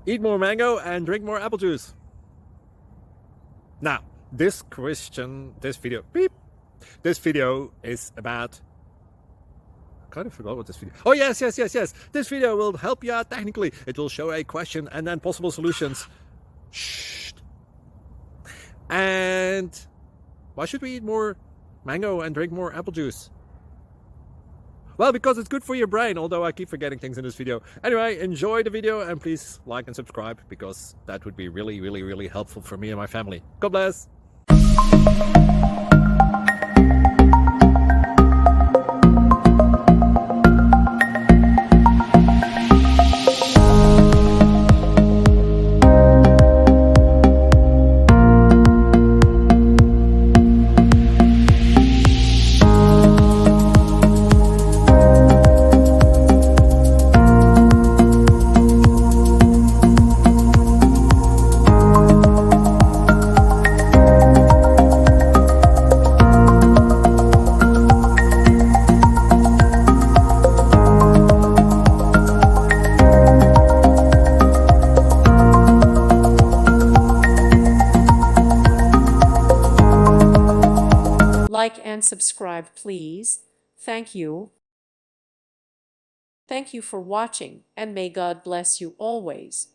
Eat more mango and drink more apple juice. Now, this video is about, I kind of forgot what this video. Oh, yes. This video will help you out technically. It will show a question and then possible solutions. Shh. And why should we eat more mango and drink more apple juice? Well, because it's good for your brain, although I keep forgetting things in this video. Anyway, enjoy the video and please like and subscribe, because that would be really helpful for me and my family. God bless. Like and subscribe, please. Thank you. Thank you for watching, and may God bless you always.